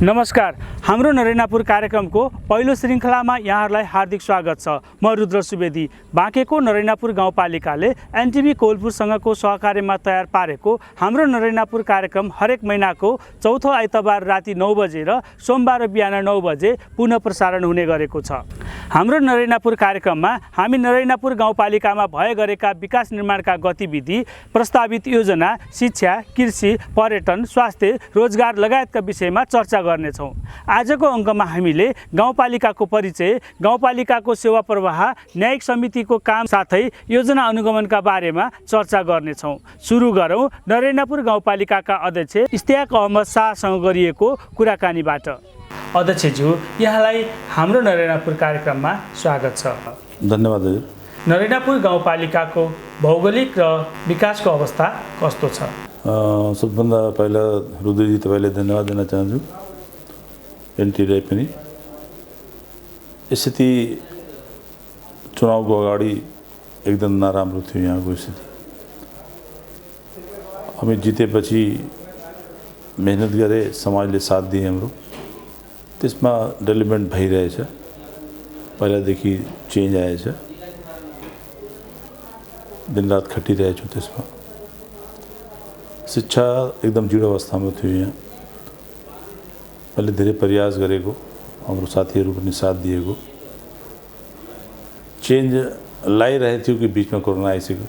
नमस्कार, हाम्रो नरेनापुर कार्यक्रमको पहिलो श्रृङ्खलामा यहाँहरूलाई हार्दिक स्वागत छ। म रुद्र सुवेदी। बाँकेको नरेनापुर गाउँपालिकाले एनटिभी कोलपुरसँगको सहकार्यमा तयार पारेको हाम्रो नरेनापुर कार्यक्रम हरेक महिनाको चौथो आइतबार राति 9 बजे र सोमबार बिहान 9 बजे पुनः प्रसारण हुने गरेको छ। हाम्रो नरेनापुर कार्यक्रममा हामी नरेनापुर गाउँपालिकामा भए गरेका विकास निर्माणका गतिविधि, प्रस्तावित योजना, शिक्षा, कृषि, पर्यटन, स्वास्थ्य, रोजगार लगायतका विषयमा चर्चा गर्नेछौँ। आजको अङ्कमा हामीले गाउँपालिकाको परिचय, गाउँपालिकाको सेवा प्रवाह, न्यायिक समितिको काम साथै योजना अनुगमनका बारेमा चर्चा गर्नेछौँ। सुरु गरौँ नरेनापुर गाउँपालिकाका अध्यक्ष इस्तियाक अहमद शाहसँग गरिएको कुराकानीबाट। अध्यक्षज्यू, यहाँलाई हाम्रो नरेनापुर कार्यक्रममा स्वागत छ। धन्यवाद। नरेनापुर गाउँपालिकाको भौगोलिक र विकासको अवस्था कस्तो छ? सबभन्दा पहिला रुद्रजी तपाईँलाई धन्यवाद दिन चाहन्छु। एनटिभीलाई पनि स्थिति चुनावको अगाडि एकदम नराम्रो थियो यहाँको स्थिति। हामी जितेपछि मेहनत गरे, समाजले साथ दिए हाम्रो, त्यसमा डेभलपमेन्ट भइरहेछ। पहिलादेखि चेन्ज आएछ। दिनरात खटिरहेछु त्यसमा। शिक्षा एकदम जीर्ण अवस्थामा थियो यहाँ। मैले धेरै प्रयास गरेको, हाम्रो साथीहरू पनि साथ दिएको। चेन्ज लागिरहेको थियो कि बिचमा कोरोना आइसक्यो।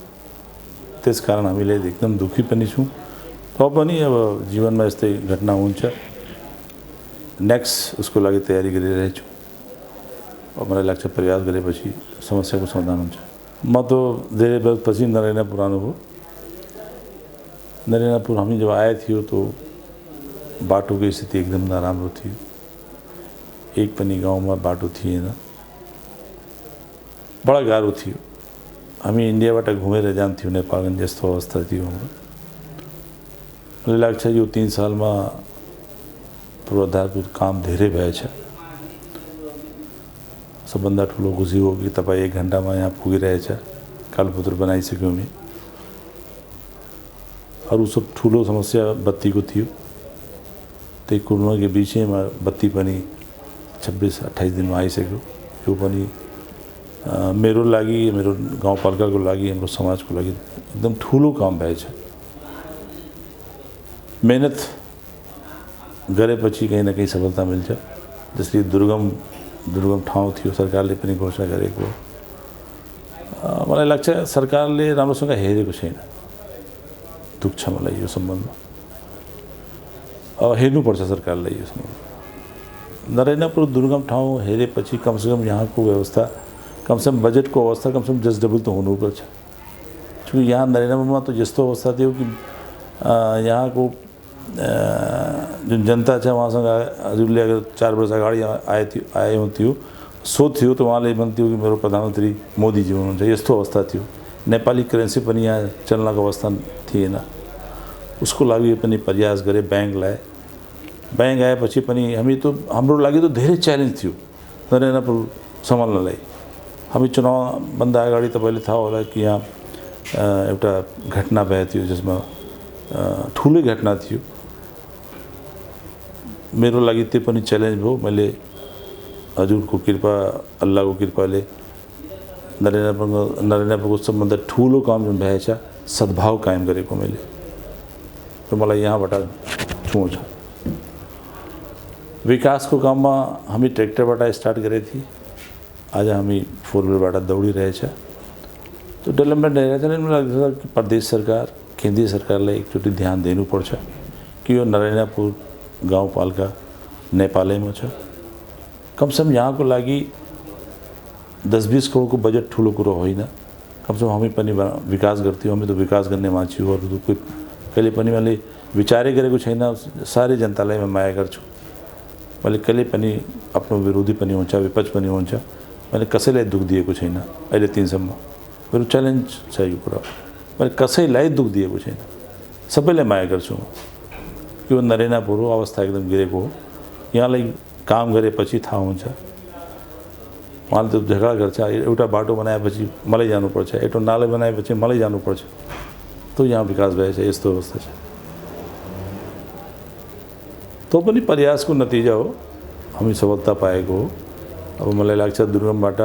त्यसकारण हामीले एकदम दुःखी पनि छौँ। पनि अब जीवनमा यस्तै घटना हुन्छ। नेक्स्ट उसको लागि तयारी गरिरहेछु। अब मलाई लाग्छ प्रयास गरेपछि समस्याको समाधान हुन्छ। म त धेरै वर्षपछि नरेनापुर आनुभयो। नरेनापुर हामी जब आए थियो तो बाटो की स्थिति एकदम नराम्रो थियो। एक पनि गाउँमा बाटो थिएन। बडा गाह्रो थियो। हामी इन्डियाबाट घुमेर जान्थ्यौँ नेपाल, जस्तो अवस्था थियो हाम्रो। मलाई लाग्छ यो 3 सालमा पूर्वाधारको काम धेरै भएछ। सबभन्दा ठुलो खुसी हो कि तपाईँ 1 घन्टामा यहाँ पुगिरहेछ। कालपुत्र बनाइसक्यौँ हामी। अरू सब ठुलो समस्या बत्तीको थियो। त्यही कोरोना के विषयमा बत्ती पनि 26-28 दिनमा आइसक्यो। यो पनि मेरो लागि, मेरो गाउँपालिकाको लागि, हाम्रो समाजको लागि एकदम ठुलो काम भएछ। मेहनत गरेपछि कहीँ न कहीँ सफलता मिल्छ। जसरी दुर्गम ठाउँ थियो, सरकारले पनि घोषणा गरेको। मलाई लाग्छ सरकारले राम्रोसँग हेरेको छैन। दुःख छ मलाई यो सम्बन्धमा। अब हेर्नुपर्छ सरकारले यो सम्बन्ध। नरेनापुर दुर्गम ठाउँ हेरेपछि कमसेकम यहाँको व्यवस्था, कमसेकम बजेटको अवस्था कमसेकम जस्टेबल त हुनुपर्छ। क्योंकि यहाँ नरेनापुरमा त यस्तो अवस्था थियो कि यहाँको जुन जनता छ उहाँसँग हजुरले अगर 4 वर्ष अगाडि आए हुन्थ्यो, सोध्थ्यो त उहाँले भन्थ्यो कि मेरो प्रधानमन्त्री मोदीजी हुनुहुन्छ। यस्तो अवस्था थियो। नेपाली करेन्सी पनि यहाँ चल्नको अवस्था थिएन। उसको लागि पनि प्रयास गरे, बैंक लाए। बैंक आएपछि पनि हाम्रो लागि त धेरै च्यालेन्ज थियो नरेनापुर सम्हाल्नलाई। हामी चुनावभन्दा अगाडि तपाईँले थाहा होला कि यहाँ एउटा घटना भएको थियो, जसमा ठुलै घटना थियो। मेरो लागि त्यो पनि च्यालेन्ज भयो। मैले हजुरको कृपा, अल्लाहको कृपाले नरेनापुरको सबभन्दा ठुलो काम जुन भएछ, सद्भाव कायम गरेको मैले। तो मलाई यहाँबाट छुन्छ। विकासको काममा हामी ट्र्याक्टरबाट स्टार्ट गरेको थियौँ। आज हामी 4 व्हीलरबाट दौडिरहेछ। तो डेभलपमेन्ट हेरेर चाहिँ मलाई लाग्छ कि प्रदेश सरकार, केन्द्रीय सरकारले एकचोटि ध्यान दिनुपर्छ कि यो नरेनापुर गाउँपालिका नेपालैमा छ। कमसेकम यहाँको लागि 10-20 करोडको बजेट ठुलो कुरो होइन। कमसेकम हामी पनि विकास गर्थ्यौँ। हामी त विकास गर्ने मान्छे हो। अरू कोही कहिले पनि मैले विचारै गरेको छैन। सारै जनतालाई म माया गर्छु। मैले कहिले पनि आफ्नो विरोधी पनि हुन्छ, विपक्ष पनि हुन्छ। मैले कसैलाई दुःख दिएको छैन अहिले 3 सम्म। मेरो च्यालेन्ज छ यो कुरा। मैले कसैलाई दुःख दिएको छैन। सबैलाई माया गर्छु। यो नरेनापुर हो, अवस्था एकदम गिरेको हो। यहाँलाई काम गरेपछि थाहा हुन्छ। उहाँले त झगडा गर्छ, एउटा बाटो बनाएपछि मलाई जानुपर्छ, एउटा नाला बनाएपछि मलाई जानुपर्छ। तो यहाँ विकास भएछ। यस्तो अवस्था छ। तो पनि प्रयासको नतिजा हो, हामी सफलता पाएको हो। अब मलाई लाग्छ दुर्गमबाट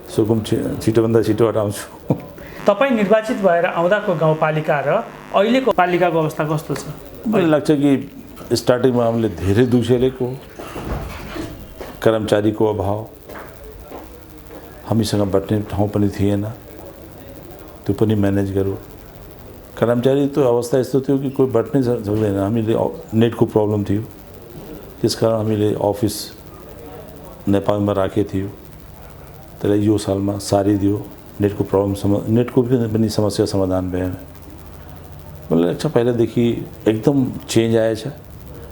सुकुम छिटोभन्दा छिटो हटाउँछु। तपाईँ निर्वाचित भएर आउँदाको गाउँपालिका र अहिलेको पालिकाको अवस्था कस्तो छ? मलाई लाग्छ कि स्टार्टिङमा हामीले धेरै दुख झेलेको, कर्मचारीको अभाव, हामीसँग बट्ने ठाउँ पनि थिएन, त्यो पनि म्यानेज गरौँ। कर्मचारी तो अवस्था यस्तो थियो कि कोही बट्नै सक्दैन, हामीले नेटको प्रब्लम थियो, त्यसकारण हामीले अफिस नेपालमा राखेको थियो। तर यो सालमा सारिदियो, नेटको प्रब्लम नेटको पनि समस्या समाधान भएन। मलाई लाग्छ पहिलादेखि एकदम चेन्ज आएछ,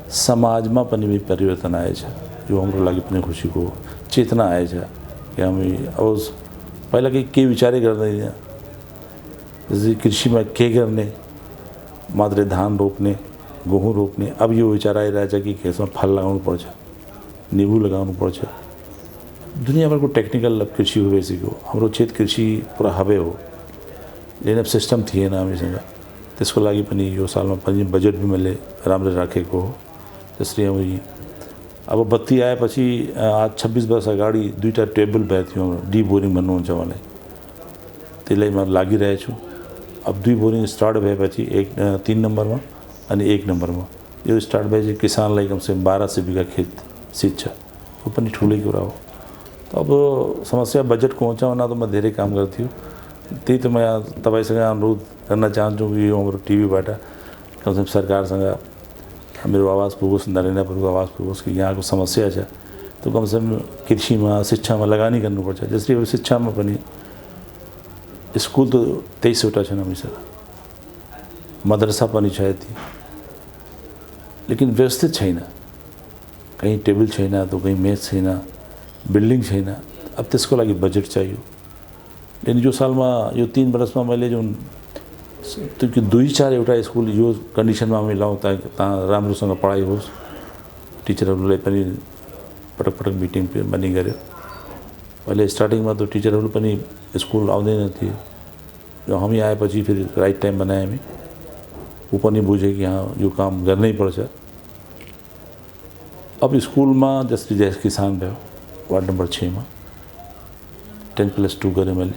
समाजमा पनि परिवर्तन आएछ। यो हाम्रो लागि पनि खुसीको चेतना आएछ कि हामी अब पहिला के विचारै गर्दैन, जस्तै कृषिमा के गर्ने, मात्रै धान रोप्ने, गहुँ रोप्ने। अब यो विचार आइरहेछ कि यसमा फल लगाउनु पर्छ, निम्बु लगाउनु पर्छ। दुनियाँभरको टेक्निकल कृषि हो बेसीको, हाम्रो क्षेत्र कृषि पुरा हबे हो, लेकिन अब सिस्टम थिएन हामीसँग। त्यसको लागि पनि यो सालमा पनि बजेट भी मैले राम्रै राखेको हो। त्यसरी अब बत्ती आएपछि आज 26 वर्ष अगाडि 2टा टेबल भएको थियो, डी बोरिङ भन्नुहुन्छ मलाई, त्यसलाई म लागिरहेछु। अब 2 बोरिङ स्टार्ट भएपछि 3 नम्बरमा अनि 1 नम्बरमा यो स्टार्ट भएपछि किसानलाई कमसेकम 1200 बिघा खेत सिंच्छ, यो पनि ठुलै कुरा हो। अब समस्या बजेटको हुन्छ भने त म धेरै काम गर्थ्यो। त्यही त म तपाईँसँग अनुरोध गर्न चाहन्छु कि यो हाम्रो टिभीबाट कमसेकम सरकारसँग मेरो आवाज पुगोस्, नरेन्द्रपुरको आवाज पुगोस् कि यहाँको समस्या छ, तो कमसेकम कृषिमा शिक्षामा लगानी गर्नुपर्छ। जस्तै अब शिक्षामा पनि स्कुल त 23वटा छन् हामीसँग, मद्रसा पनि छ यति, लेकिन व्यवस्थित छैन। कहीँ टेबल छैन, तो कहीँ मेज छैन, बिल्डिङ छैन। अब त्यसको लागि बजेट चाहियो। लेकिन यो सालमा यो 3 वर्षमा मैले जुन 2-4 एउटा स्कुल यो कन्डिसनमा हामी लाउँ ताकि राम्रोसँग पढाइ होस्। टिचरहरूलाई पनि पटक पटक मिटिङ पनि गऱ्यो। पहिले स्टार्टिङमा त टिचरहरू पनि स्कुल आउँदैन थिए, जो हामी आएपछि फेरि राइट टाइम बनाए हामी, ऊ पनि बुझे कि यहाँ यो काम गर्नै पर्छ। अब स्कुलमा जस्तै किसान भयो, वार्ड नम्बर 6 मा 10+2 गरेँ मैले।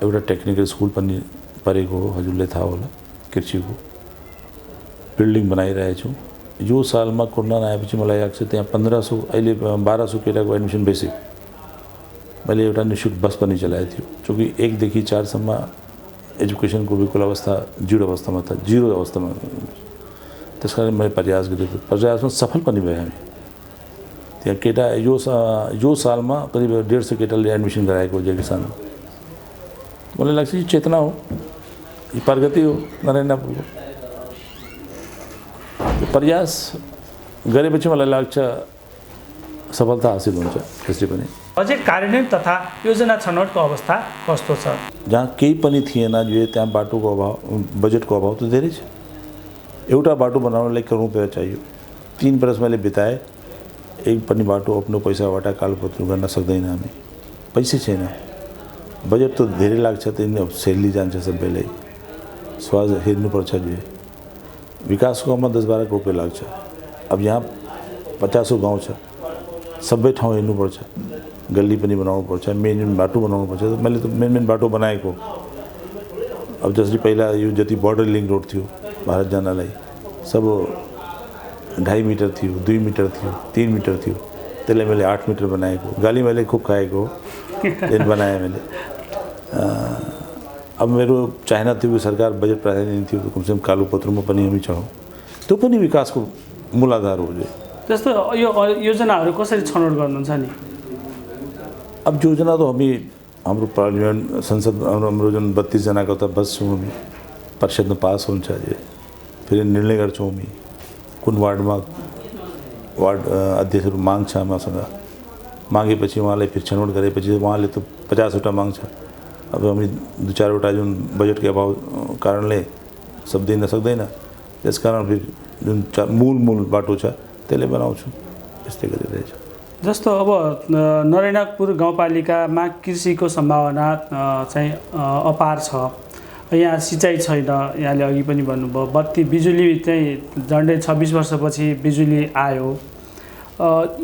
एउटा टेक्निकल स्कुल पनि परेको हो, हजुरलाई थाहा होला, कृषिको बिल्डिङ बनाइरहेछु। यो सालमा कोरोना आएपछि मलाई लाग्छ त्यहाँ 1500 अहिले 1200 केटाको एडमिसन बेसिक। मैले एउटा निःशुल्क बस पनि चलाएको थियो, चूँकि 1 देखि 4 सम्म एजुकेसनको बिल्कुल अवस्था जिरो अवस्थामा था, जिरो अवस्थामा। त्यस कारण मैले प्रयास गरेको, प्रयासमा सफल पनि भएँ हामी। त्यहाँ केटा यो सालमा करिब 150 केटाले एडमिसन गराएको हो किसानमा। मलाई लाग्छ यो चेतना हो, यो प्रगति हो नरेन्द्रपुरको। प्रयास गरेपछि मलाई लाग्छ सफलता हासिल हुन्छ। त्यसै पनि बजेट कार्यान्वयन तथा योजना छनौटको अवस्था कस्तो छ? जहाँ केही पनि थिएन, जो त्यहाँ बाटोको अभाव, बजेटको अभाव त धेरै छ। एउटा बाटो बनाउनलाई करोड रुपियाँ चाहियो। 3 वर्ष मैले बिताएँ, एक पनि बाटो आफ्नो पैसाबाट कालोपत्र गर्न सक्दैन हामी, पैसै छैन। बजेट त धेरै लाग्छ, त्यही अब सेली जान्छ सबैलाई, स्वाद हेर्नुपर्छ। जो विकासको काममा 10-12 करोड रुपियाँ लाग्छ। अब यहाँ 50 गाउँ छ, सबै ठाउँ हेर्नुपर्छ, गल्ली पनि बनाउनुपर्छ, मेन बाटो बनाउनुपर्छ। मैले त मेन बाटो बनाएको। अब जसरी पहिला यो जति बोर्डर लिङ्क रोड थियो भारत जानलाई, सब 2.5 मिटर थियो, 2 मिटर थियो, 3 मिटर थियो, त्यसलाई मैले 8 मिटर बनाएको। गाली मैले खुब खाएको, दिन बनाएँ मैले। अब मेरो चाहना थियो कि सरकार बजेट प्रावधान थियो, तो कमसेकम कालोपत्रमा पनि हामी छौँ, त्यो पनि विकासको मूलाधार हो। जस्तो यो योजनाहरू कसरी छनौट गर्नुहुन्छ नि? अब योजना त हाम्रो पार्लियामेन्ट संसद हाम्रो जुन 32 जनाको त बस्छौँ हामी, परिषदमा पास हुन्छ, फेरि निर्णय गर्छौँ हामी कुन वार्डमा वार्ड अध्यक्षहरू माग्छ मसँग। मागेपछि उहाँलाई फेरि छनौट गरेपछि उहाँले त 50वटा माग्छ। अब हामी 2-4 वटा जुन बजेटको अभाव कारणले सब दिन सक्दैन, त्यसकारण फेरि जुन मूल बाटो छ त्यसले बनाउँछु। यस्तै गरिरहेछ। जस्तो अब नरेन्द्रपुर गाउँपालिकामा कृषिको सम्भावना चाहिँ अपार छ यहाँ सिँचाइ छैन, यहाँले अघि पनि भन्नुभयो। बत्ती बिजुली चाहिँ झन्डै 26 वर्षपछि बिजुली आयो।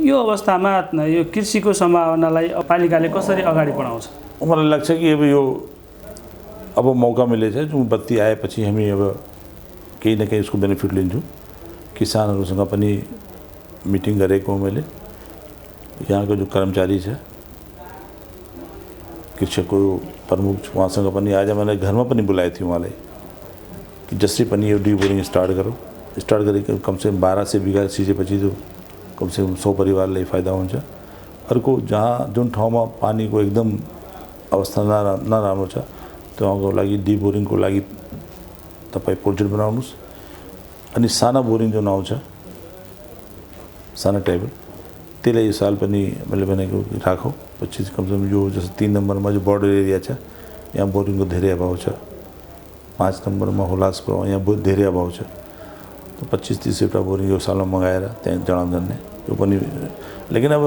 यो अवस्थामा यो कृषिको सम्भावनालाई पालिकाले कसरी अगाडि बढाउँछ? मलाई लाग्छ कि अब मौका मिलेछ जुन बत्ती आएपछि हामी अब केही न केही यसको बेनिफिट लिन्छौँ। किसानहरूसँग पनि मिटिङ गरेको मैले, यहाँको जो कर्मचारी छ, कृषकको प्रमुख उहाँसँग पनि आज मैले घरमा पनि बोलाएको थिएँ उहाँलाई कि जसरी पनि यो डी बोरिङ स्टार्ट गरेको कम से कम 12 से बिघा सिंचेपछि जो कम से कम 100 परिवारलाई फाइदा हुन्छ। अर्को जहाँ जुन ठाउँमा पानीको एकदम अवस्था नराम्रो छ त्यहाँको लागि डी बोरिङको लागि तपाईँ प्रोजेक्ट बनाउनुहोस्। अनि साना बोरिङ जुन आउँछ, साना टेबल, त्यसलाई यो साल पनि मैले भनेको राखौँ 25 कम से कम। यो जस्तो 3 नम्बरमा जो बोर्डर एरिया छ यहाँ बोरिङको धेरै अभाव छ। 5 नम्बरमा हुलासपुर यहाँ बहुत धेरै अभाव छ। तो 25-30 बोरिङ यो सालमा मगाएर त्यहाँ जडान गर्ने यो पनि। लेकिन अब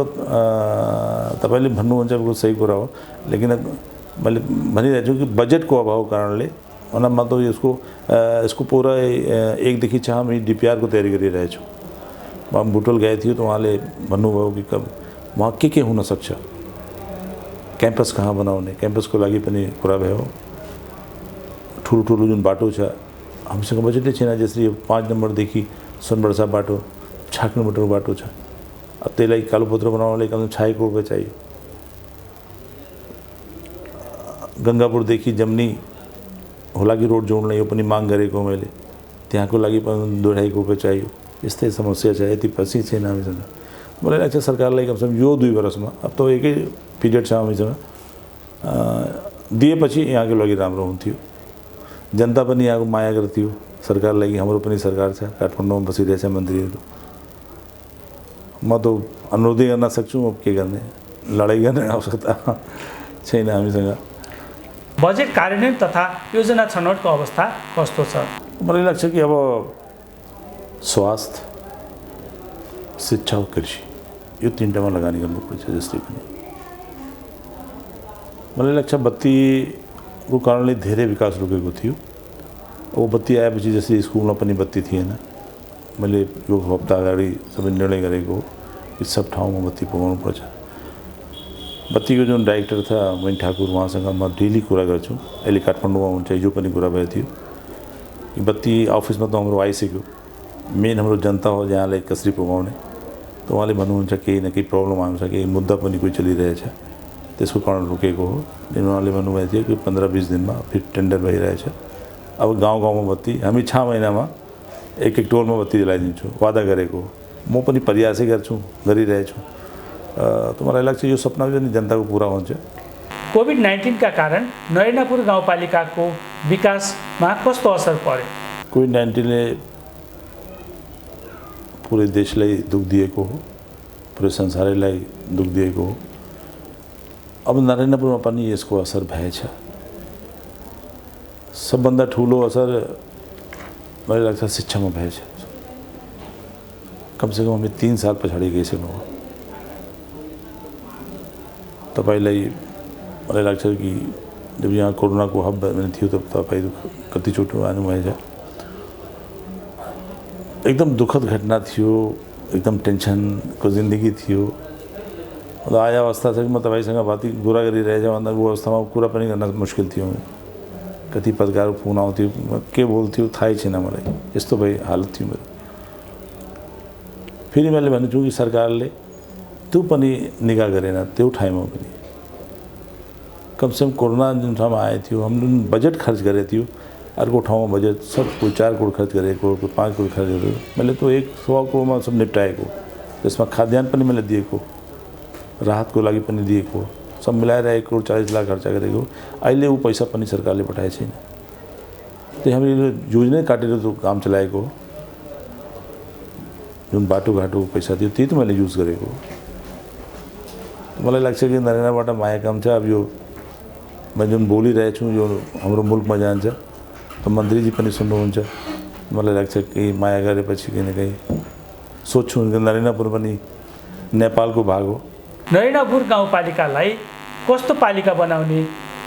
तपाईँले भन्नुहुन्छ अब सही कुरा हो, लेकिन मैले भनिरहेको छु कि बजेटको अभाव कारणले म त यसको पुरा 1 देखि 6 हामी डिपिआरको तयारी गरिरहेछौँ। म बुटोल गए थियो तो उहाँले भन्नुभयो कि वहाँ के हुनसक्छ, क्याम्पस कहाँ बनाउने, क्याम्पसको लागि पनि कुरा भयो। ठुलो जुन बाटो छ हामीसँग बजेटै छैन। जसरी 5 नम्बरदेखि सोनबर्सा बाटो 6 किलोमिटरको बाटो छ। अब त्यसलाई कालोपत्र बनाउनलाई कम 6 करोड रुपियाँ चाहियो। गङ्गापुरदेखि जम्नी हुलाकी रोड जोड्न यो पनि माग गरेको मैले, त्यहाँको लागि पनि 2.5 करोड रुपियाँ चाहियो। यस्तै समस्या छ, यति पैसा छैन हामीसँग। मलाई लाग्छ सरकारलाई कमसेकम यो 2 वर्षमा, अब त एकै पिरियड छ हामीसँग, दिएपछि यहाँको लागि राम्रो हुन्थ्यो। जनता पनि यहाँको माया गर्थ्यो सरकारलाई कि हाम्रो पनि सरकार छ, काठमाडौँमा बसिरहेछ मन्त्रीहरू। म त अनुरोधै गर्न सक्छु, अब के गर्ने, लडाइँ गर्ने आवश्यकता छैन हामीसँग। बजेट कार्यान्वयन तथा योजना छनौटको अवस्था कस्तो छ? मलाई लाग्छ कि अब स्वास्थ्य, शिक्षा और कृषि यो 3टामा लगानी गर्नुपर्छ जसरी पनि। मलाई लाग्छ बत्तीको कारणले धेरै विकास रोकेको थियो। अब बत्ती आएपछि जसरी स्कुलमा पनि बत्ती थिएन, मैले यो हप्ता अगाडि सबै निर्णय गरेको हो कि सब ठाउँमा बत्ती पुगाउनु पर्छ। बत्तीको जुन डाइरेक्टर था मैन ठाकुर, उहाँसँग म डेली कुरा गर्छु। अहिले काठमाडौँमा हुन्छ, जो पनि कुरा भएको थियो कि बत्ती अफिसमा त हाम्रो आइसक्यो, मेन हाम्रो जनता हो जहाँलाई कसरी पुगाउने। तो उहाँले भन्नुहुन्छ केही न केही प्रब्लम आउँछ, केही मुद्दा पनि कोही चलिरहेछ, त्यसको कारण रोकेको हो। उहाँले भन्नुभएको थियो कि 15-20 दिनमा फेरि टेन्डर भइरहेछ। अब गाउँ बत्ती हामी 6 महिनामा एक टोलमा बत्ती जलाइदिन्छु वादा गरेको हो। म पनि प्रयासै गरिरहेछु। तो मलाई लाग्छ यो सपना पनि जनताको पुरा हुन्छ। कोभिड-19 का कारण नरेनापुर गाउँपालिकाको विकासमा कस्तो असर पर्यो? कोभिड-19ले पुरै देशलाई दुःख दिएको हो, पुरै संसारलाई दुःख दिएको हो। अब नरेन्द्रपुरमा पनि यसको असर भएछ। सबभन्दा ठुलो असर मलाई लाग्छ शिक्षामा भएछ। कम से कम हामी 3 साल पछाडि गइसक्नु हो। तपाईलाई मलाई लाग्छ कि जब यहाँ कोरोनाको हब थियो त तपाईँ कतिचोटि आउनुभएछ। एकदम दुखद घटना थियो, एकदम टेन्सनको जिन्दगी थियो। र आया अवस्था छ कि म तपाईँसँग कुरा गरिरहेछ भन्दा वो अवस्थामा कुरा पनि गर्न मुस्किल थियो। कति पत्रकार फोन आउँथ्यो, के बोल्थ्यो थाहै छैन मलाई, यस्तो भए हालत थियो मेरो। फेरि मैले भन्छु कि सरकारले त्यो पनि निगाह गरेन त्यो ठाउँमा पनि। कम से कम कोरोना जुन ठाउँमा आएको थियो, हामीले बजेट खर्च गरेको थियो, अर्को ठाउँमा बजेट सब कोही 4 करोड खर्च गरेको, कोही 5 करोड खर्च गरेको। मैले तो 100 करोडमा सब निप्टाएको। त्यसमा खाद्यान्न पनि मैले दिएको, राहतको लागि पनि दिएको, सब मिलाएर 1 करोड 40 लाख खर्च गरेको। अहिले वो पैसा पनि सरकारले पठाएको छैन। त्यो हामीले योजना काटेर त्यो काम चलाएको हो। जुन बाटोघाटो पैसा थियो त्यही त मैले युज गरेको। मलाई लाग्छ कि नरेन्द्रबाट माया काम छ। अब यो म जुन बोलिरहेछु यो हाम्रो मुल्कमा जान्छ त मन्त्रीजी पनि सुन्नुहुन्छ। मलाई लाग्छ कि माया गरेपछि कहीँ न कहीँ सोच्छु नरेन्द्रपुर पनि नेपालको भाग हो। नरेन्द्रपुर गाउँपालिकालाई कस्तो पालिका बनाउने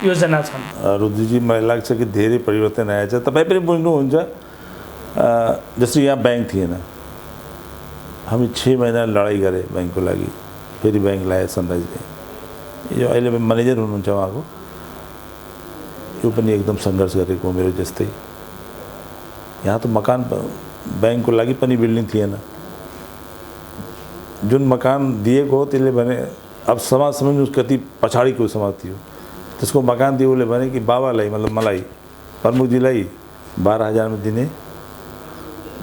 योजना छन्? रुद्रजी मलाई लाग्छ कि धेरै परिवर्तन आएछ। तपाईँ पनि बुझ्नुहुन्छ, जस्तै यहाँ ब्याङ्क थिएन, हामी 6 महिना लडाइँ गरे ब्याङ्कको लागि, फेरि ब्याङ्क ल्याए सनराइजले। यो अहिले म्यानेजर हुनुहुन्छ उहाँको, यो पनि एकदम सङ्घर्ष गरेको मेरो जस्तै। यहाँ त मकान ब्याङ्कको लागि पनि बिल्डिङ थिएन, जुन मकान दिएको हो त्यसले भने अब समाज सम्झिनुहोस् कति पछाडिको समाज थियो। त्यसको मकान दियो उसले भने कि बाबालाई मतलब मलाई प्रमुखजीलाई 12,000 में दिने,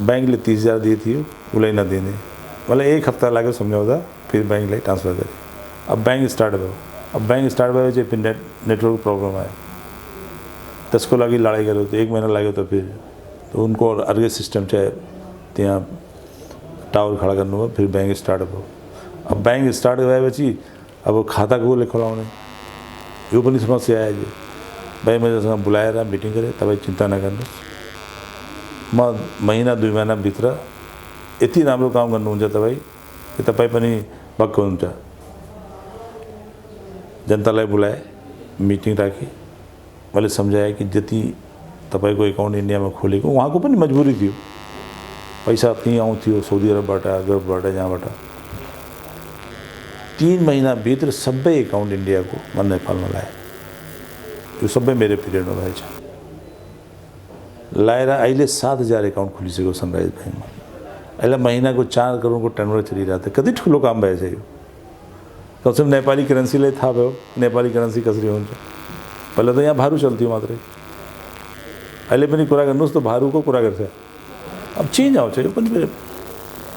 ब्याङ्कले 30,000 दिए थियो, उसलाई नदिने। मलाई 1 हप्ता लाग्यो सम्झाउँदा, फेरि ब्याङ्कलाई ट्रान्सफर गरेँ। अब ब्याङ्क स्टार्ट भयो। अब ब्याङ्क स्टार्ट भएपछि फेरि नेटवर्क प्रब्लम आयो, त्यसको लागि लडाइँ गऱ्यो। 1 महिना लाग्यो त फेरि उनको अर्कै सिस्टम चाहिँ त्यहाँ टावर खडा गर्नुभयो, फेरि ब्याङ्क स्टार्ट भयो। अब ब्याङ्क स्टार्ट भएपछि अब खाता कसले खोलाउने, यो पनि समस्या आयो। भाइ मैनेजरसँग बोलाएर मिटिङ गरेँ, तपाईँ चिन्ता नगर्नुहोस्, म महिना 2 महिनाभित्र यति राम्रो काम गर्नुहुन्छ तपाईँ कि तपाईँ पनि भक्क हुन्छ। जनतालाई बोलाए, मिटिङ राखेँ, मैले सम्झाएँ कि जति तपाईँको एकाउन्ट इन्डियामा खोलेको उहाँको पनि मजबुरी थियो, पैसा कहीँ आउँथ्यो साउदी अरबबाट, गल्फबाट, जहाँबाट। 3 महिनाभित्र सबै एकाउन्ट इन्डियाको म नेपालमा लाएँ। यो सबै मेरो पिरियडमा भएछ। लाएर अहिले 7,000 एकाउन्ट खुलिसक्यो सनराइज ब्याङ्कमा। अहिले महिनाको 4 करोडको टर्नओभर चलिरहेको थियो। कति ठुलो काम भएछ यो। कमसेकम नेपाली करेन्सीलाई थाहा भयो नेपाली करेन्सी कसरी हुन्छ। पहिला त यहाँ भारू चल्थ्यो मात्रै, अहिले पनि कुरा गर्नुहोस् त भारूको कुरा गर्छ। अब चेन्ज आउँछ यो पनि।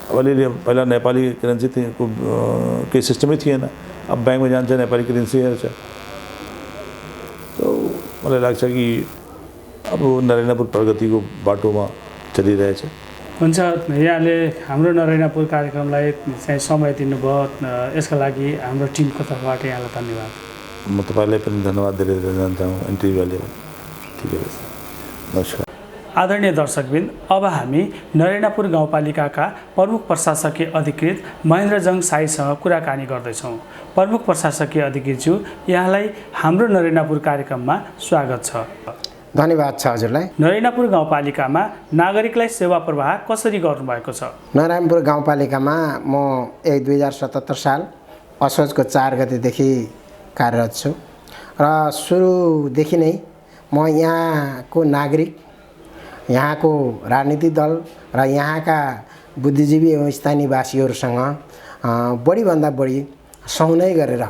अब अलिअलि पहिला नेपाली करेन्सी केही सिस्टमै थिएन, अब ब्याङ्कमा जान्छ नेपाली करेन्सी हेर्छ। मलाई लाग्छ कि अब नरेन्द्रपुर प्रगतिको बाटोमा चलिरहेछ। हुन्छ, यहाँले हाम्रो नरेन्द्रपुर कार्यक्रमलाई चाहिँ समय दिनुभयो, यसका लागि हाम्रो टिमको तर्फबाट यहाँलाई धन्यवाद। म तपाईँलाई पनि धन्यवाद दिएर जान्छु इन्टरभ्यूले। ठिकै छ, नमस्कार। आदरणीय दर्शकबिन, अब हामी नरेन्द्रपुर गाउँपालिकाका प्रमुख प्रशासकीय अधिकृत महेन्द्रजङ साईसँग कुराकानी गर्दैछौँ। प्रमुख प्रशासकीय अधिकृतज्यू, यहाँलाई हाम्रो नरेन्द्रपुर कार्यक्रममा स्वागत छ। धन्यवाद छ हजुरलाई। नरेन्द्रपुर गाउँपालिकामा नागरिकलाई सेवा प्रवाह कसरी गर्नुभएको छ? नरेन्द्रपुर गाउँपालिकामा म 2077 साल असोजको 4 गतेदेखि कार्यरत छु र सुरुदेखि नै म यहाँको नागरिक, यहाँको राजनीतिक दल र यहाँका बुद्धिजीवी एवं स्थानीय निवासीहरूसँग बढीभन्दा बढी सहनै गरेर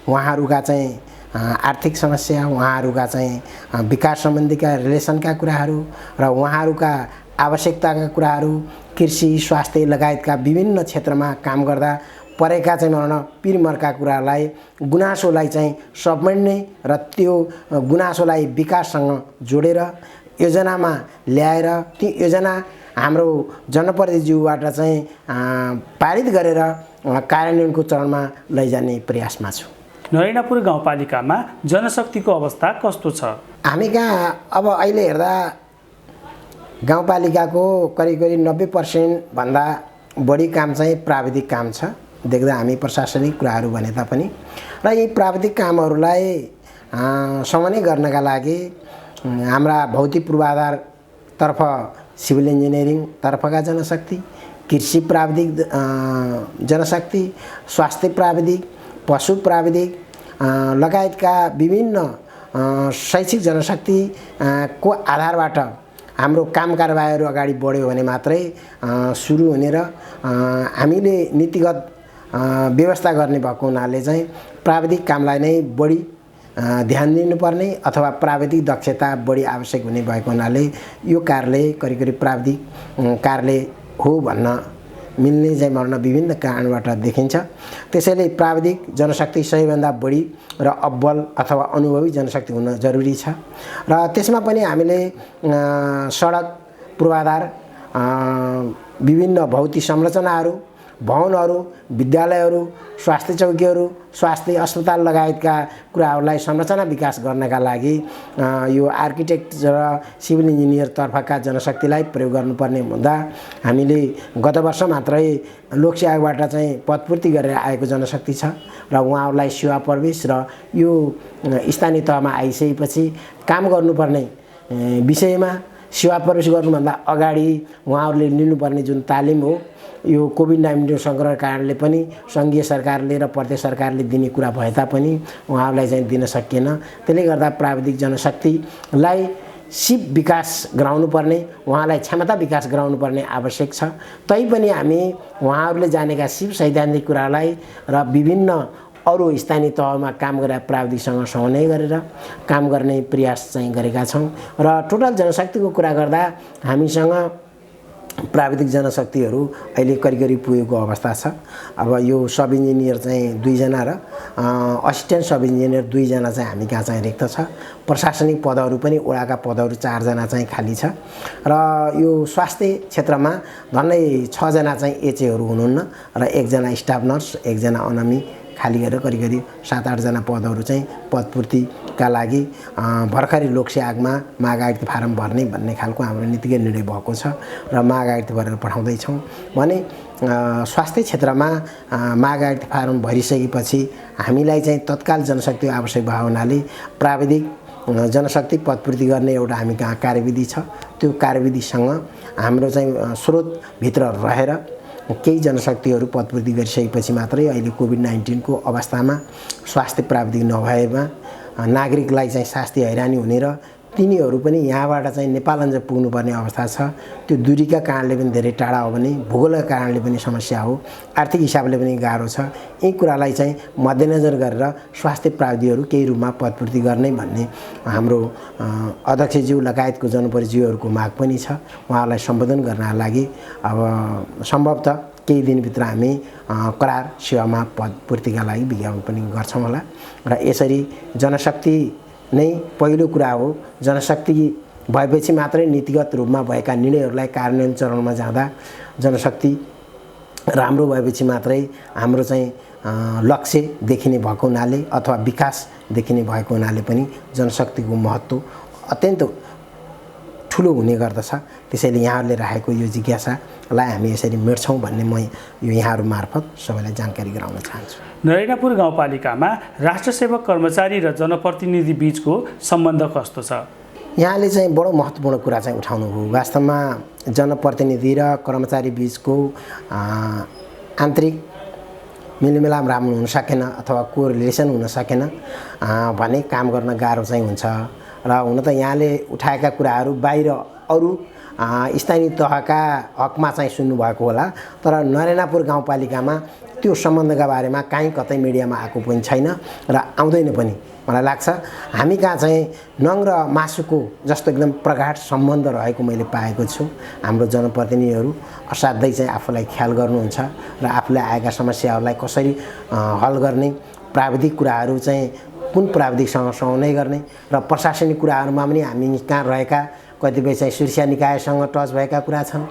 उहाँहरूका चाहिँ आर्थिक समस्या, उहाँहरूका चाहिँ विकास सम्बन्धीका रिलेसनका कुराहरू र उहाँहरूका आवश्यकताका कुराहरू, कृषि, स्वास्थ्य लगायतका विभिन्न क्षेत्रमा काम गर्दा परेका चाहिँ पिरमरका कुरालाई, गुनासोलाई चाहिँ समेट्ने र त्यो गुनासोलाई विकाससँग जोडेर योजनामा ल्याएर ती योजना हाम्रो जनप्रतिनिधिज्यूबाट चाहिँ पारित गरेर कार्यान्वयनको चरणमा लैजाने प्रयासमा छु। नरेन्द्रपुर गाउँपालिकामा जनशक्तिको अवस्था कस्तो छ? हामी कहाँ अब अहिले हेर्दा गाउँपालिकाको करिब 90% भन्दा बढी काम चाहिँ प्राविधिक काम छ, देख्दा हामी प्रशासनिक कुराहरू भने तापनि। र यी प्राविधिक कामहरूलाई समन्वय गर्नका लागि हाम्रा भौतिक पूर्वाधारतर्फ सिभिल इन्जिनियरिङ तर्फका जनशक्ति, कृषि प्राविधिक जनशक्ति, स्वास्थ्य प्राविधिक, पशु प्राविधिक लगायतका विभिन्न शैक्षिक जनशक्ति को आधारबाट हाम्रो काम कारबाहीहरू अगाडि बढ्यो भने मात्रै सुरु हुने र हामीले नीतिगत व्यवस्था गर्ने भएको हुनाले चाहिँ प्राविधिक कामलाई नै बढी ध्यान दिनुपर्ने अथवा प्राविधिक दक्षता बढी आवश्यक हुने भएको हुनाले यो कार्यालय करिब प्राविधिक कार्यालय हो भन्न मिल्ने चाहिँ मर्न विभिन्न कारणबाट देखिन्छ। त्यसैले प्राविधिक जनशक्ति सबैभन्दा बढी र अब्बल अथवा अनुभवी जनशक्ति हुन जरुरी छ र त्यसमा पनि हामीले सडक पूर्वाधार, विभिन्न भौतिक संरचनाहरू भवनहरू, विद्यालयहरू, स्वास्थ्य चौकीहरू, स्वास्थ्य अस्पताल लगायतका कुराहरूलाई संरचना विकास गर्नका लागि यो आर्किटेक्ट र सिभिल इन्जिनियरतर्फका जनशक्तिलाई प्रयोग गर्नुपर्ने हुँदा हामीले गत वर्ष मात्रै लोकसेवाबाट चाहिँ पदपूर्ति गरेर आएको जनशक्ति छ र उहाँहरूलाई सेवा प्रवेश र यो स्थानीय तहमा आइसकेपछि काम गर्नुपर्ने विषयमा सेवा प्रवेश गर्नुभन्दा अगाडि उहाँहरूले लिनुपर्ने जुन तालिम हो यो कोभिड-19 सङ्क्रमण कारणले पनि सङ्घीय सरकारले र प्रदेश सरकारले दिने कुरा भए तापनि उहाँहरूलाई चाहिँ दिन सकिएन। त्यसले गर्दा प्राविधिक जनशक्तिलाई सिप विकास गराउनुपर्ने, उहाँलाई क्षमता विकास गराउनुपर्ने आवश्यक छ। तैपनि हामी उहाँहरूले जानेका सिप सैद्धान्तिक कुरालाई र विभिन्न अरू स्थानीय तहमा काम गरेर प्राविधिकसँग समन्वय गरेर काम गर्ने प्रयास चाहिँ गरेका छौँ। र टोटल जनशक्तिको कुरा गर्दा हामीसँग प्राविधिक जनशक्तिहरू अहिले करिब पुगेको अवस्था छ। अब यो सब इन्जिनियर चाहिँ 2 जना र असिस्टेन्ट सब इन्जिनियर 2 जना चाहिँ हामी कहाँ चाहिँ रिक्त छ। प्रशासनिक पदहरू पनि वडाका पदहरू 4 जना चाहिँ खाली छ र यो स्वास्थ्य क्षेत्रमा झन्डै 6 जना चाहिँ एचएहरू हुनुहुन्न र 1 जना स्टाफ नर्स, 1 जना अनमी खाली गरेर करिब 7-8 जना पदहरू चाहिँ पदपूर्तिका लागि भर्खरै लोकसेवामा माग आयुक्त फारम भर्ने भन्ने खालको हाम्रो नीतिगत निर्णय भएको छ र माग आयुक्त भरेर पठाउँदैछौँ। भने स्वास्थ्य क्षेत्रमा माग आयुक्त फारम भरिसकेपछि हामीलाई चाहिँ तत्काल जनशक्ति आवश्यक भएको हुनाले प्राविधिक जनशक्ति पदपूर्ति गर्ने एउटा हामी कहाँ कार्यविधि छ। त्यो कार्यविधिसँग हाम्रो चाहिँ स्रोतभित्र रहेर केही जनशक्तिहरू पदपूर्ति गरिसकेपछि मात्रै अहिले कोभिड-19 को अवस्थामा स्वास्थ्य प्राविधिक नभएमा नागरिकलाई चाहिँ स्वास्थ्य हैरानी हुने र तिनीहरू पनि यहाँबाट चाहिँ नेपालन्ज पुग्नुपर्ने अवस्था छ। त्यो दूरीका कारणले पनि धेरै टाढा हो भने भूगोलका कारणले पनि समस्या हो, आर्थिक हिसाबले पनि गाह्रो छ। यी कुरालाई चाहिँ मध्यनजर गरेर स्वास्थ्य प्राविधिकहरू केही रूपमा पदपूर्ति गर्ने भन्ने हाम्रो अध्यक्षज्यू लगायतको जनप्रतिनिधिहरूको माग पनि छ। उहाँहरूलाई सम्बोधन गर्नका लागि अब सम्भवतः केही दिनभित्र हामी करार सेवामा पदपूर्तिका लागि विज्ञापन पनि गर्छौँ होला। र यसरी जनशक्ति नै पहिलो कुरा हो। जनशक्ति भएपछि मात्रै नीतिगत रूपमा भएका निर्णयहरूलाई कार्यान्वयन चरणमा जाँदा जनशक्ति राम्रो भएपछि मात्रै हाम्रो चाहिँ लक्ष्य देखिने भएको हुनाले अथवा विकास देखिने भएको हुनाले पनि जनशक्तिको महत्त्व अत्यन्त ठुलो हुने गर्दछ। त्यसैले यहाँहरूले राखेको यो जिज्ञासालाई हामी यसरी मेट्छौँ भन्ने म यो यहाँहरू मार्फत सबैलाई जानकारी गराउन चाहन्छु। नरेनापुर गाउँपालिकामा राष्ट्रसेवक कर्मचारी र जनप्रतिनिधि बीचको सम्बन्ध कस्तो छ? यहाँले चाहिँ बडो महत्त्वपूर्ण कुरा चाहिँ उठाउनुभयो। वास्तवमा जनप्रतिनिधि र कर्मचारी बीचको आन्तरिक मिलमिलाप राम्रो हुन सकेन अथवा कोरिलेसन हुन सकेन भने काम गर्न गाह्रो चाहिँ हुन्छ। र हुन त यहाँले उठाएका कुराहरू बाहिर अरू स्थानीय तहका हकमा चाहिँ सुन्नुभएको होला, तर नरेनापुर गाउँपालिकामा त्यो सम्बन्धका बारेमा कहीँ कतै मिडियामा आएको पनि छैन र आउँदैन पनि। मलाई लाग्छ हामी कहाँ चाहिँ नङ र मासुको जस्तो एकदम प्रगाढ सम्बन्ध रहेको मैले पाएको छु। हाम्रो जनप्रतिनिधिहरू असाध्यै चाहिँ आफूलाई ख्याल गर्नुहुन्छ र आफूलाई आएका समस्याहरूलाई कसरी हल गर्ने, प्राविधिक कुराहरू चाहिँ कुन प्राविधिकसँग समन्वय गर्ने र प्रशासनिक कुराहरूमा पनि हामी कहाँ रहेका कतिपय चाहिँ शीर्ष निकायसँग टच भएका कुरा छन्,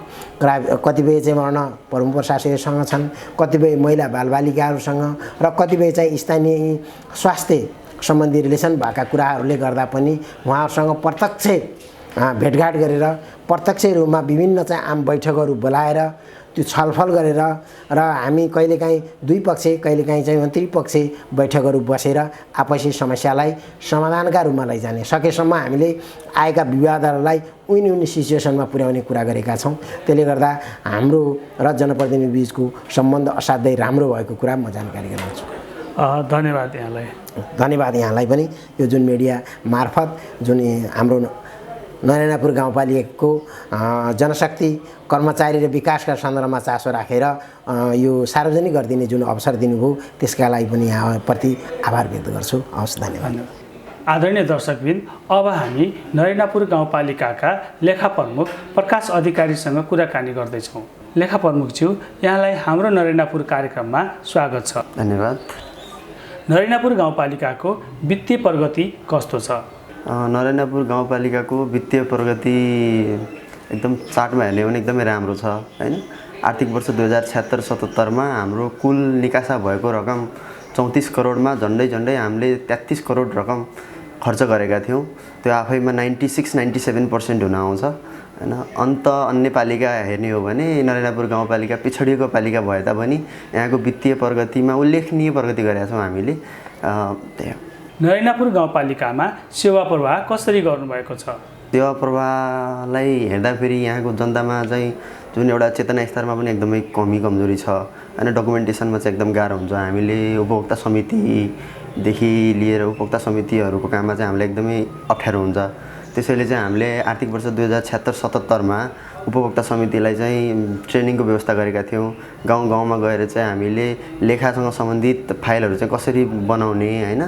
कतिपय चाहिँ प्रमुख प्रशासकसँग छन्, कतिपय महिला बालबालिकाहरूसँग र कतिपय चाहिँ स्थानीय स्वास्थ्य सम्बन्धी रिलेसन भएका कुराहरूले गर्दा पनि उहाँहरूसँग प्रत्यक्ष भेटघाट गरेर प्रत्यक्ष रूपमा विभिन्न चाहिँ आम बैठकहरू बोलाएर त्यो छलफल गरेर र हामी कहिलेकाहीँ दुई पक्ष कहिलेकाहीँ चाहिँ त्रिपक्ष बैठकहरू बसेर आपसी समस्यालाई समाधानका रूपमा लैजाने सकेसम्म हामीले आएका विवादहरूलाई विन सिचुएसनमा पुर्याउने कुरा गरेका छौँ। त्यसले गर्दा हाम्रो र जनप्रतिनिधि बीचको सम्बन्ध असाध्यै राम्रो भएको कुरा म जानकारी गराउँछु। धन्यवाद यहाँलाई। धन्यवाद यहाँलाई पनि। यो जुन मिडिया मार्फत जुन हाम्रो नरेनापुर गाउँपालिकाको जनशक्ति कर्मचारी र विकासका सन्दर्भमा चासो राखेर यो सार्वजनिक गरिदिने जुन अवसर दिनुभयो त्यसका लागि पनि यहाँप्रति आभार व्यक्त गर्छु। हवस्, धन्यवाद। आदरणीय दर्शकबिन, अब हामी नरेनापुर गाउँपालिकाका लेखा प्रमुख प्रकाश अधिकारीसँग कुराकानी गर्दैछौँ। लेखा प्रमुखज्यू, यहाँलाई हाम्रो नरेनापुर कार्यक्रममा स्वागत छ। धन्यवाद। नरेनापुर गाउँपालिकाको वित्तीय प्रगति कस्तो छ? नरेनापुर गाउँपालिकाको वित्तीय प्रगति एकदम चार्टमा हेर्ने भने एकदमै राम्रो छ हैन। आर्थिक वर्ष 2076-77 हाम्रो कुल निकासा भएको रकम 34 करोडमा झन्डै हामीले 33 करोड रकम खर्च गरेका थियौँ। त्यो आफैमा 96-97% हुन आउँछ हैन। अन्य पालिका हेर्ने हो भने नरेनापुर गाउँपालिका पिछडिएको पालिका भए तापनि यहाँको वित्तीय प्रगतिमा उल्लेखनीय प्रगति गरेका छौँ हामीले। त्यही नरेनापुर गाउँपालिकामा सेवा प्रवाह कसरी गर्नुभएको छ? सेवा प्रवाहलाई हेर्दाखेरि यहाँको जनतामा चाहिँ जुन एउटा चेतना स्तरमा पनि एकदमै कमजोरी छ हैन। डकुमेन्टेसनमा चाहिँ एकदम गाह्रो हुन्छ। हामीले उपभोक्ता समितिदेखि लिएर उपभोक्ता समितिहरूको काममा चाहिँ हामीलाई एकदमै अप्ठ्यारो हुन्छ। त्यसैले चाहिँ हामीले आर्थिक वर्ष 2076-77 उपभोक्ता समितिलाई चाहिँ ट्रेनिङको व्यवस्था गरेका थियौँ। गाउँ गाउँमा गएर चाहिँ हामीले लेखासँग सम्बन्धित फाइलहरू चाहिँ कसरी बनाउने हैन।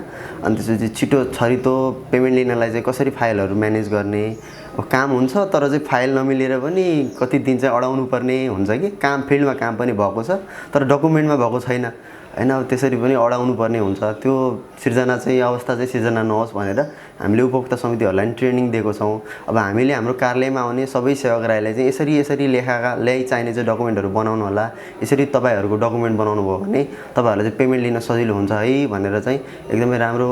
अनि त्यसपछि छिटो छरितो पेमेन्ट लिनलाई चाहिँ कसरी फाइलहरू म्यानेज गर्ने। अब काम हुन्छ तर चाहिँ फाइल नमिलेर पनि कति दिन चाहिँ अडाउनु पर्ने हुन्छ कि काम फिल्डमा काम पनि भएको छ तर डकुमेन्टमा भएको छैन हैन। अब त्यसरी पनि अडाउनु पर्ने हुन्छ। त्यो सिर्जना चाहिँ अवस्था चाहिँ सिर्जना नहोस् भनेर हामीले उपभोक्ता समितिहरूलाई पनि ट्रेनिङ दिएको छौँ। अब हामीले हाम्रो कार्यालयमा आउने सबै सेवाग्राहीलाई चाहिँ यसरी लेखाले चाहिने चाहिँ डकुमेन्टहरू बनाउनु होला। यसरी तपाईँहरूको डकुमेन्ट बनाउनु भयो भने तपाईँहरूलाई चाहिँ पेमेन्ट लिन सजिलो हुन्छ है भनेर चाहिँ एकदमै राम्रो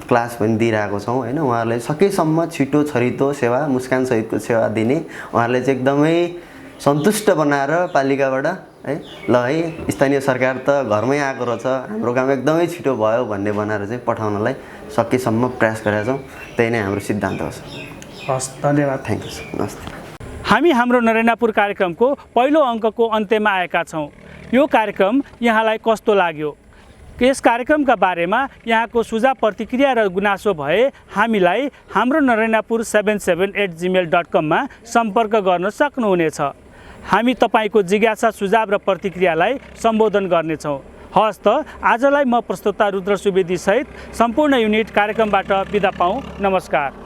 क्लास पनि दिइरहेको छौँ हैन। उहाँहरूलाई सकेसम्म छिटो छरितो सेवा मुस्कानसहितको सेवा दिने, उहाँहरूलाई चाहिँ एकदमै सन्तुष्ट बनाएर पालिकाबाट है ल है स्थानीय सरकार त घरमै आएको रहेछ, हाम्रो काम एकदमै छिटो भयो भन्ने बनाएर चाहिँ पठाउनलाई सकेसम्म प्रयास गरेका छौँ। त्यही नै हाम्रो सिद्धान्त हो। हस्, धन्यवाद। Thank you sir. नमस्ते। हामी हाम्रो नरेनापुर कार्यक्रमको पहिलो अङ्कको अन्त्यमा आएका छौँ। यो कार्यक्रम यहाँलाई कस्तो लाग्यो? यस कार्यक्रमका बारेमा यहाँको सुझाव प्रतिक्रिया र गुनासो भए हामीलाई हाम्रो narenapur77@gmail.com मा सम्पर्क गर्न सक्नुहुनेछ। हामी तपाईँको जिज्ञासा सुझाव र प्रतिक्रियालाई सम्बोधन गर्नेछौँ। हस् त आजलाई म प्रस्तोता रुद्र सुवेदी सहित सम्पूर्ण युनिट कार्यक्रमबाट बिदा पाऊँ। नमस्कार।